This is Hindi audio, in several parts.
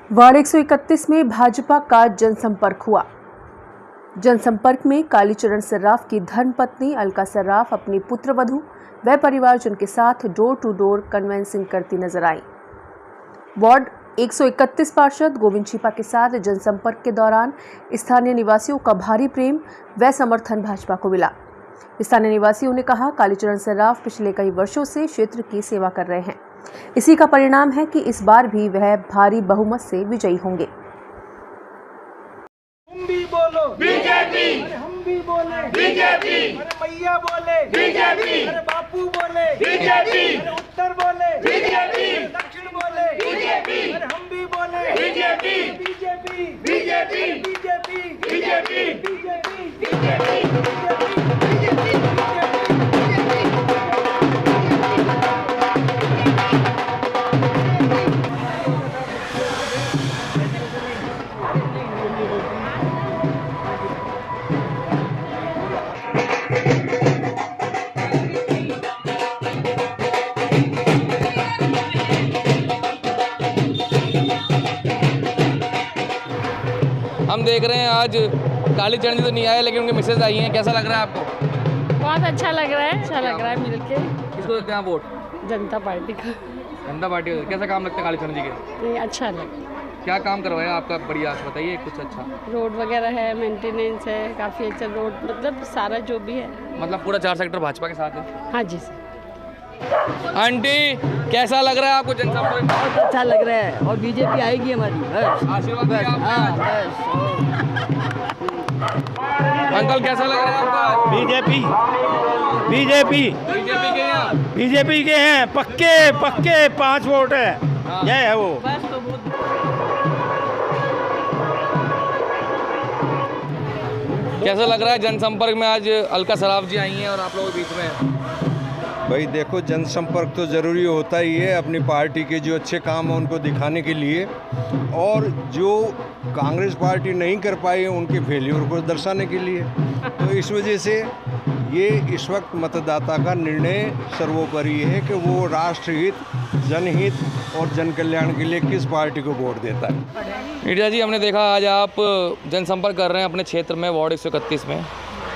वार्ड 131 में भाजपा का जनसंपर्क हुआ। जनसंपर्क में कालीचरण सर्राफ की धर्मपत्नी अलका सर्राफ अपनी पुत्रवधू व परिवारजन के साथ डोर टू डोर कन्वेंसिंग करती नजर आई। वार्ड 131 पार्षद गोविंद छिपा के साथ जनसंपर्क के दौरान स्थानीय निवासियों का भारी प्रेम व समर्थन भाजपा को मिला। स्थानीय निवासियों ने कहा, कालीचरण सर्राफ पिछले कई वर्षों से क्षेत्र की सेवा कर रहे हैं। इसी का परिणाम है कि इस बार भी वह भारी बहुमत से विजयी होंगे। हम भी बोलो बीजेपी, हम भी बोले बीजेपी, मैया बोले बीजेपी, बापू बोले बीजेपी, उत्तर बोले बीजेपी, दक्षिण बोले बीजेपी, हम भी बोले BJP, BJP, BJP, BJP, BJP, BJP, BJP. हम देख रहे हैं आज कालीचरण जी तो नहीं आए, लेकिन उनके मिसेज आई हैं। कैसा लग रहा है आपको? बहुत अच्छा लग रहा है, अच्छा लग रहा है मिल के। किसको देते हैं आप वोट? जनता पार्टी का। जनता पार्टी को। कैसा काम लगता है कालीचरण जी के? नहीं, अच्छा लग। क्या काम करवाया आपका? बढ़िया बताइए कुछ अच्छा। रोड वगैरह है, मेंटेनेंस है, काफ़ी अच्छा रोड, मतलब सारा जो भी है। मतलब पूरा 4 सेक्टर भाजपा के साथ है? हाँ जी सर। आंटी, कैसा लग रहा है आपको जनसंपर्क? बहुत अच्छा लग रहा है और बीजेपी आएगी हमारी। बस आशीर्वाद दिया आपने? हाँ बस। अंकल, कैसा लग रहा है आपका? बीजेपी बीजेपी बीजेपी के यहाँ? बीजेपी के हैं, पक्के पक्के 5 वोट है। यह है वो। बस तो कैसा लग रहा है जनसंपर्क में? आज अलका सर्राफ जी आई हैं और आप लोगों के बीच में। भाई देखो, जनसंपर्क तो ज़रूरी होता ही है अपनी पार्टी के जो अच्छे काम हैं उनको दिखाने के लिए, और जो कांग्रेस पार्टी नहीं कर पाई है उनके फेलियर को दर्शाने के लिए। तो इस वजह से ये इस वक्त मतदाता का निर्णय सर्वोपरि है कि वो राष्ट्रहित, जनहित और जन कल्याण के लिए किस पार्टी को वोट देता है। मीडिया जी, हमने देखा आज आप जनसंपर्क कर रहे हैं अपने क्षेत्र में, वार्ड 131 में।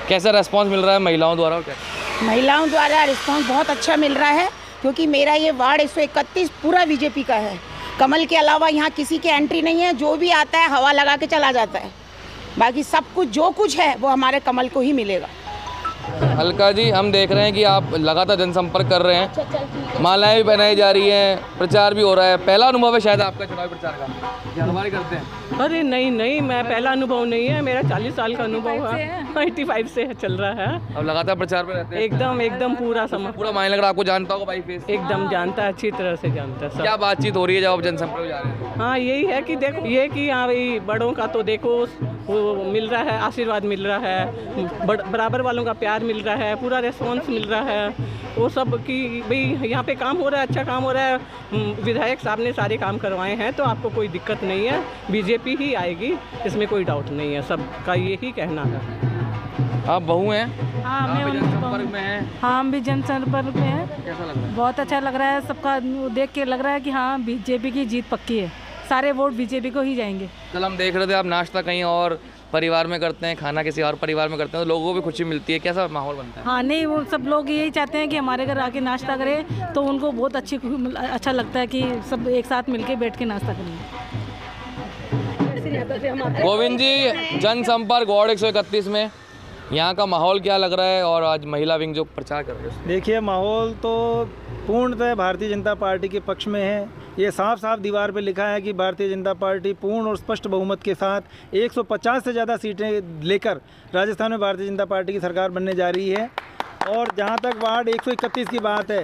कैसा रेस्पॉन्स मिल रहा है महिलाओं द्वारा? क्या महिलाओं द्वारा रिस्पांस बहुत अच्छा मिल रहा है, क्योंकि मेरा ये वार्ड 131 पूरा बीजेपी का है। कमल के अलावा यहाँ किसी की एंट्री नहीं है। जो भी आता है हवा लगा के चला जाता है। बाकी सब कुछ जो कुछ है वो हमारे कमल को ही मिलेगा। अलका जी, हम देख रहे हैं कि आप लगातार जनसंपर्क कर रहे हैं, मालाएं भी पहनाई जा रही हैं, प्रचार भी हो रहा है। पहला अनुभव है शायद आपका चुनावी प्रचार का? हमारे करते हैं? अरे नहीं, मैं पहला अनुभव नहीं है, मेरा 40 साल का अनुभव है। 85 से चल रहा है। अब लगातार प्रचार में रहते हैं? एकदम पूरा समय, पूरा मायने लग रहा। आपको जानता होगा भाई फेस? एकदम जानता है, अच्छी तरह से जानता है सब। क्या बातचीत हो रही है जब आप जनसंपर्क जा रहे हैं? हाँ, यही है कि देखो, ये कि हाँ भाई बड़ों का तो देखो वो मिल रहा है, आशीर्वाद मिल रहा है, बराबर वालों का प्यार मिल रहा है, पूरा रिस्पॉन्स मिल रहा है। वो सब कि भाई यहाँ पे काम हो रहा है, अच्छा काम हो रहा है। विधायक साहब ने सारे काम करवाए हैं, तो आपको कोई दिक्कत नहीं है। बीजेपी ही आएगी, इसमें कोई डाउट नहीं है। सबका यही कहना है। आप बहू हैं? हाँ, मैं जनसंपर्क में हैं। हाँ, हम भी जनसंपर्क में हैं। कैसा लग रहा है? बहुत अच्छा लग रहा है। सबका देख के लग रहा है कि हाँ, बीजेपी की जीत पक्की है। सारे वोट बीजेपी को ही जाएंगे। कल हम देख रहे थे आप नाश्ता कहीं और परिवार में करते हैं, खाना किसी और परिवार में करते हैं, तो लोगों को भी खुशी मिलती है। कैसा माहौल बनता है? हाँ, नहीं, वो सब लोग यही चाहते हैं कि हमारे घर आके नाश्ता करें, तो उनको बहुत अच्छा लगता है कि सब एक साथ मिलके बैठ के नाश्ता करेंगे। गोविंद जी, जनसंपर्क वार्ड 131 में यहाँ का माहौल क्या लग रहा है? और आज महिला विंग जो प्रचार कर रहे हैं, देखिए, माहौल तो पूर्णतः भारतीय जनता पार्टी के पक्ष में है। ये साफ साफ दीवार पे लिखा है कि भारतीय जनता पार्टी पूर्ण और स्पष्ट बहुमत के साथ 150 से ज़्यादा सीटें लेकर राजस्थान में भारतीय जनता पार्टी की सरकार बनने जा रही है। और जहाँ तक वार्ड 131 की बात है,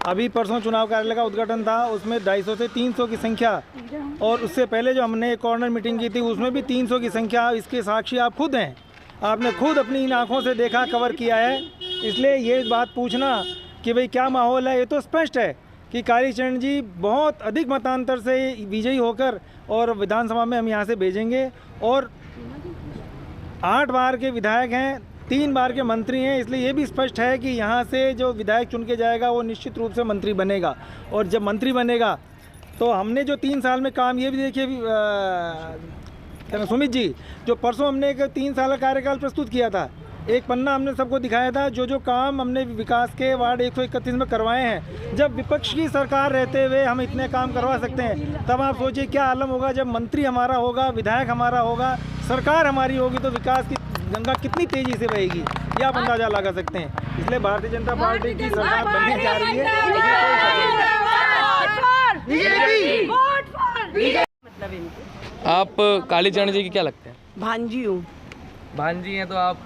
अभी परसों चुनाव कार्यालय का उद्घाटन था, उसमें 250 से 300 की संख्या, और उससे पहले जो हमने एक कॉर्नर मीटिंग की थी उसमें भी 300 की संख्या। इसके साक्षी आप खुद हैं, आपने खुद अपनी इन आँखों से देखा, कवर किया है। इसलिए ये बात पूछना कि भाई क्या माहौल है, ये तो स्पष्ट है कि कालीचरण जी बहुत अधिक मतांतर से विजयी होकर और विधानसभा में हम यहाँ से भेजेंगे। और 8 बार के विधायक हैं, 3 बार के मंत्री हैं, इसलिए ये भी स्पष्ट है कि यहाँ से जो विधायक चुन के जाएगा वो निश्चित रूप से मंत्री बनेगा। और जब मंत्री बनेगा तो हमने जो 3 साल में काम, ये भी देखिए क्या नाम, सुमित जी, जो परसों हमने एक 3 साल का कार्यकाल प्रस्तुत किया था, एक पन्ना हमने सबको दिखाया था, जो काम हमने विकास के वार्ड 131 में करवाए हैं। जब विपक्ष की सरकार रहते हुए हम इतने काम करवा सकते हैं, तब आप सोचिए क्या आलम होगा जब मंत्री हमारा होगा, विधायक हमारा होगा, सरकार हमारी होगी, तो विकास की गंगा कितनी तेजी से बहेगी, ये आप अंदाजा लगा सकते हैं। इसलिए भारतीय जनता पार्टी की सरकार बनने जा रही है। आप कालीचरण जी की क्या लगते हैं? भांजी हूँ। भांजी हैं तो आप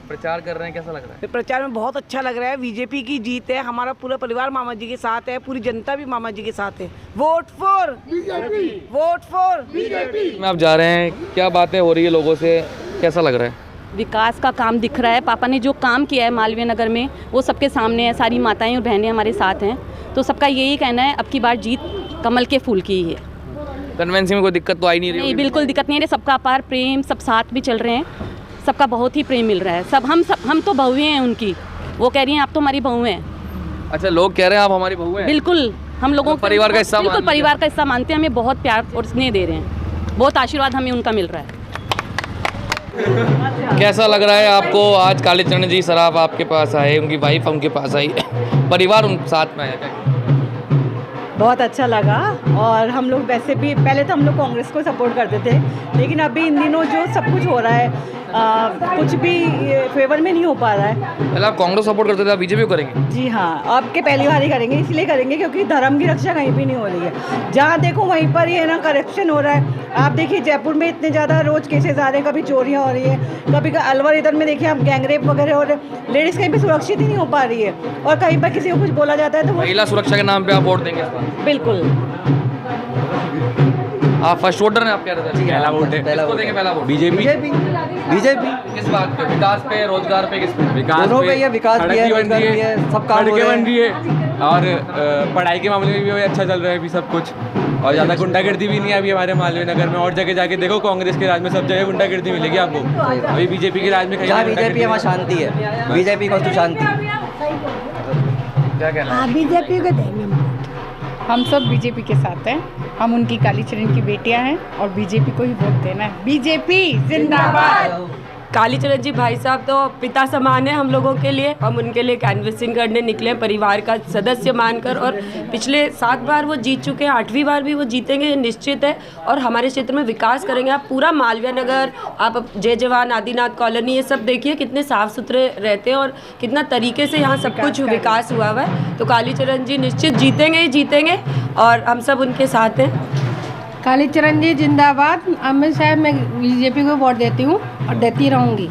प्रचार कर रहे हैं, कैसा लग रहा है? प्रचार में बहुत अच्छा लग रहा है। बीजेपी की जीत है, हमारा पूरा परिवार मामा जी के साथ है, पूरी जनता भी मामा जी के साथ है। Vote for BJP, vote for BJP. में आप जा रहे हैं, क्या बातें हो रही है लोगों से, कैसा लग रहा है? विकास का काम दिख रहा है। पापा ने जो काम किया है मालवीय नगर में वो सबके सामने है, सारी माताएं और बहनें हमारे साथ हैं, तो सबका यही कहना है अब की बार जीत कमल के फूल की ही है। कन्वेंसी में कोई दिक्कत तो आई नहीं रही? नहीं, बिल्कुल दिक्कत नहीं है। सबका अपार प्रेम, सब साथ भी चल रहे हैं, सबका बहुत ही प्रेम मिल रहा है। हम तो बहुएं हैं उनकी, वो कह रही हैं आप तो हमारी बहू हैं। अच्छा, लोग कह रहे हैं आप हमारी बहू हैं? बिल्कुल, हम लोगों तो परिवार का हिस्सा, बिल्कुल परिवार का हिस्सा मानते हैं, हमें बहुत प्यार और स्नेह दे रहे हैं, बहुत आशीर्वाद हमें उनका मिल रहा है। कैसा लग रहा है आपको आज कालीचरण जी सराफ आपके पास आए, उनकी वाइफ उनके पास आई, परिवार उन साथ में आया? बहुत अच्छा लगा। और हम लोग वैसे भी पहले तो हम लोग कांग्रेस को सपोर्ट करते थे, लेकिन अभी इन दिनों जो सब कुछ हो रहा है कुछ भी फेवर में नहीं हो पा रहा है। पहले आप कांग्रेस सपोर्ट करते थे, आप बीजेपी करेंगे? जी हाँ, अब के पहली बार ही करेंगे, इसलिए करेंगे क्योंकि धर्म की रक्षा कहीं भी नहीं हो रही है। जहाँ देखो वहीं पर ये ना करप्शन हो रहा है। आप देखिए जयपुर में इतने ज़्यादा रोज़ केसेस आ रहे हैं, कभी चोरियाँ हो रही है, कभी अलवर इधर में देखिए आप गैंगरेप वगैरह हो रहे हैं। लेडीज़ कहीं पर सुरक्षित ही नहीं हो पा रही है, और कहीं पर किसी को कुछ बोला जाता है तो महिला सुरक्षा के नाम पे आप वोट देंगे? बिल्कुल। आप फर्स्ट वोटर हैं, आप कह रहे थे? पहला वोट है। किसको देंगे पहला वोट? बीजेपी। किस बात पे? विकास पे, रोजगार पे, किस पे? विकास पे है, विकास भी है, रोजगार भी है, सब काम बन रही है, और पढ़ाई के मामले में भी अच्छा चल रहा है अभी सब कुछ, और ज़्यादा गुंडागर्दी भी नहीं है अभी हमारे मालवीय नगर में। और जगह जाके देखो, कांग्रेस के राज में सब जगह गुंडागर्दी मिलेगी आपको, अभी बीजेपी के राज में कहीं बीजेपी है वहाँ शांति है, बीजेपी को तो शांति। क्या कहना है? बीजेपी को देंगे। हम सब बीजेपी के साथ हैं, हम उनकी कालीचरण की बेटियां हैं और बीजेपी को ही वोट देना है। बीजेपी जिंदाबाद। कालीचरण जी भाई साहब तो पिता समान है हम लोगों के लिए। हम उनके लिए कैनवसिंग करने निकले, परिवार का सदस्य मानकर, और पिछले 7 बार वो जीत चुके हैं, 8वीं बार भी वो जीतेंगे ये निश्चित है। और हमारे क्षेत्र में विकास करेंगे। आप पूरा मालवीय नगर, आप जय जवान, आदिनाथ कॉलोनी, ये सब देखिए कितने साफ़ सुथरे रहते हैं और कितना तरीके से यहाँ सब कुछ विकास हुआ हुआ है। तो कालीचरण जी निश्चित जीतेंगे ही जीतेंगे, और हम सब उनके साथ हैं। कालीचरण जी जिंदाबाद। अमित साहब, मैं बीजेपी को वोट देती हूँ और देती रहूंगी।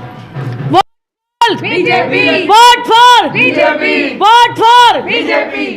Vote BJP, vote for BJP, vote for BJP.